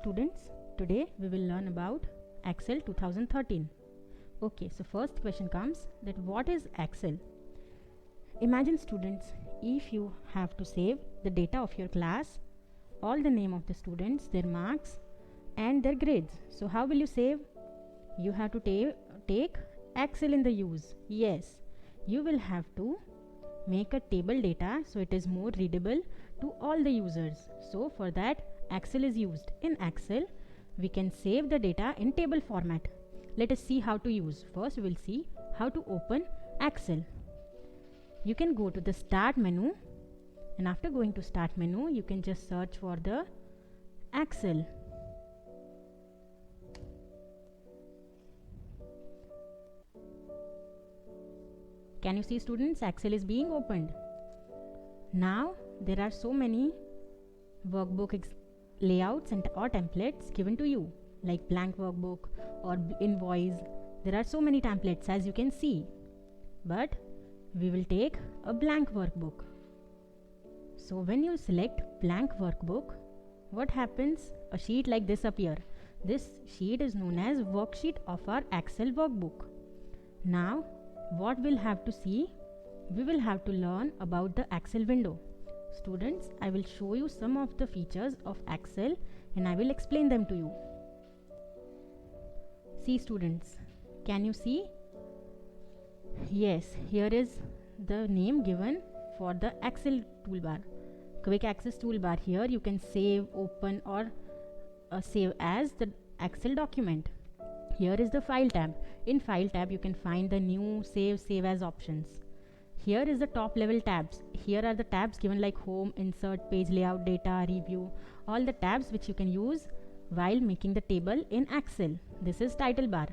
students, today we will learn about Excel 2013. Okay, so first question comes that what is Excel? Imagine students, if you have to save the data of your class, all the name of the students, their marks and their grades. So how will you save? You have to take Excel in the use. Yes, you will have to make a table data so it is more readable to all the users. So for that Excel is used. In Excel we can save the data in table format. Let us see how to use. First we will see how to open Excel. You can go to the start menu, and after going to start menu you can just search for the Excel. Can you see students, Excel is being opened. Now there are so many workbook layouts or templates given to you, like blank workbook or invoice. There are so many templates as you can see, but we will take a blank workbook. So when you select blank workbook, what happens? A sheet like this appear. This sheet is known as worksheet of our Excel workbook. Now what we'll have to see? We will have to learn about the Excel window. Students, I will show you some of the features of Excel and I will explain them to you. See students, can you see? Yes, here is the name given for the Excel toolbar. Quick access toolbar. Here you can save, open or save as the Excel document. Here is the file tab. In file tab you can find the new, save as options. Here is the top level tabs. Here are the tabs given like home, insert, page layout, data, review, all the tabs which you can use while making the table in Excel. This is title bar.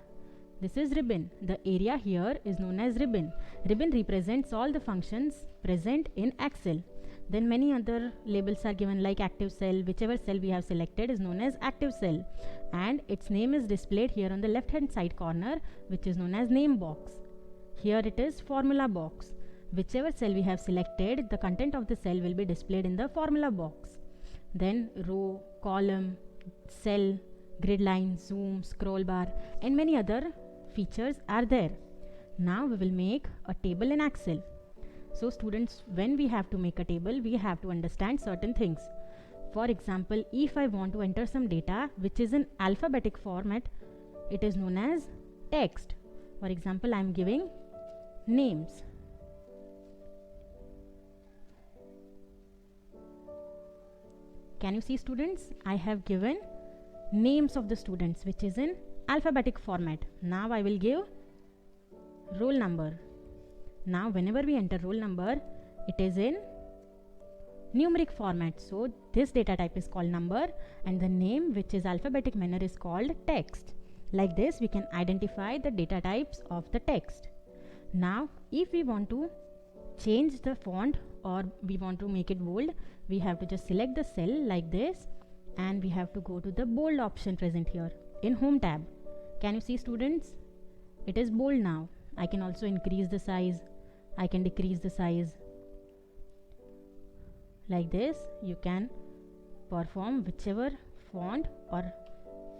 This is ribbon. The area here is known as ribbon. Ribbon represents all the functions present in Excel. Then many other labels are given like active cell. Whichever cell we have selected is known as active cell, and its name is displayed here on the left hand side corner, which is known as name box. Here it is formula box. Whichever cell we have selected, the content of the cell will be displayed in the formula box. Then row, column, cell, grid line, zoom, scroll bar and many other features are there. Now we will make a table in Excel. So students, when we have to make a table, we have to understand certain things. For example, if I want to enter some data which is in alphabetic format, it is known as text. For example, I am giving names. Can you see students? I have given names of the students which is in alphabetic format. Now I will give roll number. Now whenever we enter roll number, it is in numeric format. So this data type is called number and the name which is alphabetic manner is called text. Like this we can identify the data types of the text. Now if we want to change the font or we want to make it bold, we have to just select the cell like this and we have to go to the bold option present here in home tab. Can you see students? It is bold now. I can also increase the size. I can decrease the size. Like this you can perform whichever font or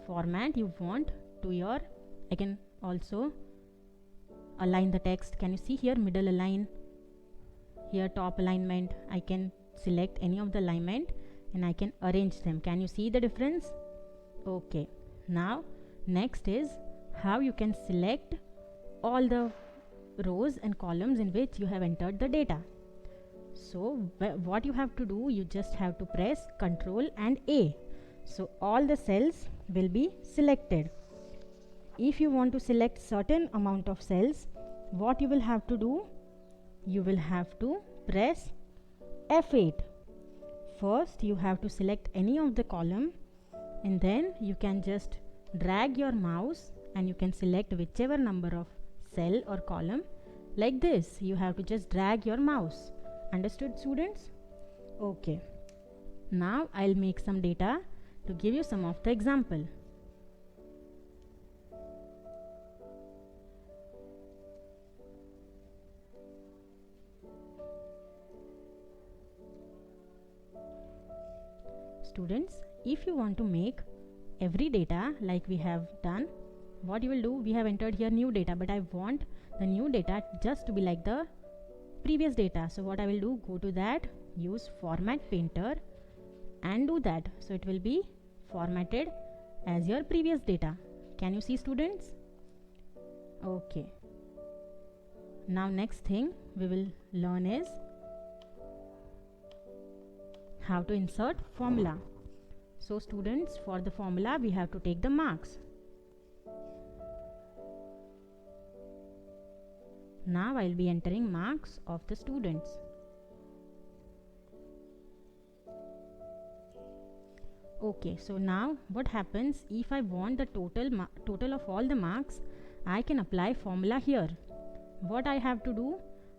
format you want to your. I can also align the text. Can you see here middle align, here top alignment. I can select any of the alignment and I can arrange them. Can you see the difference? Okay. Now next is how you can select all the rows and columns in which you have entered the data. So what you have to do, you just have to press Ctrl and A. So all the cells will be selected. If you want to select certain amount of cells, what you will have to do, you will have to press F8. First you have to select any of the column and then you can just drag your mouse and you can select whichever number of cell or column. Like this you have to just drag your mouse. Understood students? Okay. Now I'll make some data to give you some of the example. Students, if you want to make every data like we have done, what you will do, we have entered here new data, but I want the new data just to be like the previous data. So what I will do, go to that, use format painter and do that. So it will be formatted as your previous data. Can you see, students? Okay. Now next thing we will learn is how to insert formula. So students, for the formula we have to take the marks. Now I will be entering marks of the students. Okay, so now what happens, if I want the total of all the marks, I can apply formula here. What I have to do,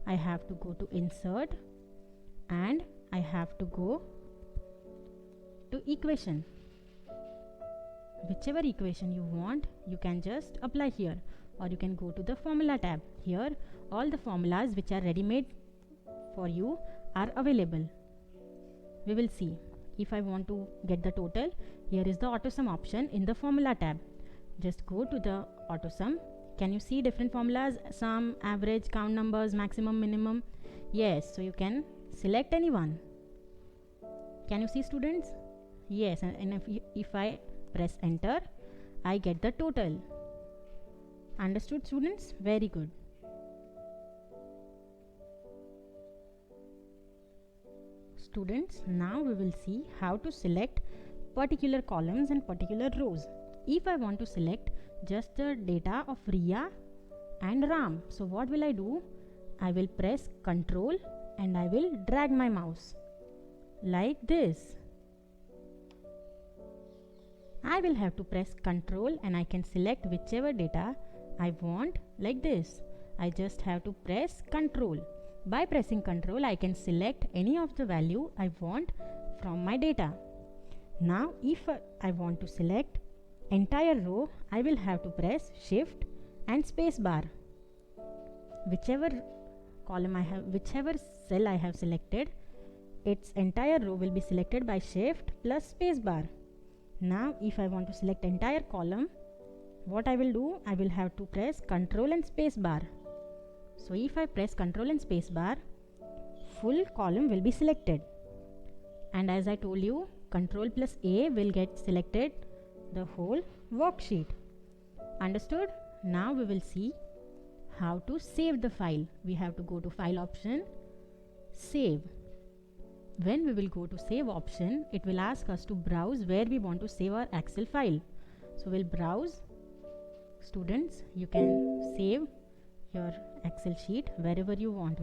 I have to go to insert and I have to go to equation. Whichever equation you want, you can just apply here, or you can go to the formula tab. Here all the formulas which are ready made for you are available. We will see. If I want to get the total, here is the auto sum option in the formula tab. Just go to the auto sum. Can you see different formulas? Sum, average, count numbers, maximum, minimum. Yes, so you can select any one. Can you see, students? Yes, and if I press enter, I get the total. Understood, students? Very good. Students, now we will see how to select particular columns and particular rows. If I want to select just the data of Riya and Ram, so what will I do? I will press Ctrl and I will drag my mouse like this. I will have to press Ctrl and I can select whichever data I want like this. I just have to press Ctrl. By pressing Ctrl, I can select any of the value I want from my data. Now, if I want to select entire row, I will have to press Shift and space bar. Whichever column I have, whichever cell I have selected, its entire row will be selected by Shift plus space bar. Now, if I want to select entire column, what I will do, I will have to press Ctrl and space bar. So if I press Ctrl and space bar, full column will be selected. And as I told you, Ctrl plus A will get selected the whole worksheet. Understood? Now we will see how to save the file. We have to go to file option, save. When we will go to save option, it will ask us to browse where we want to save our Excel file. So we'll browse. Students, you can save your Excel sheet wherever you want.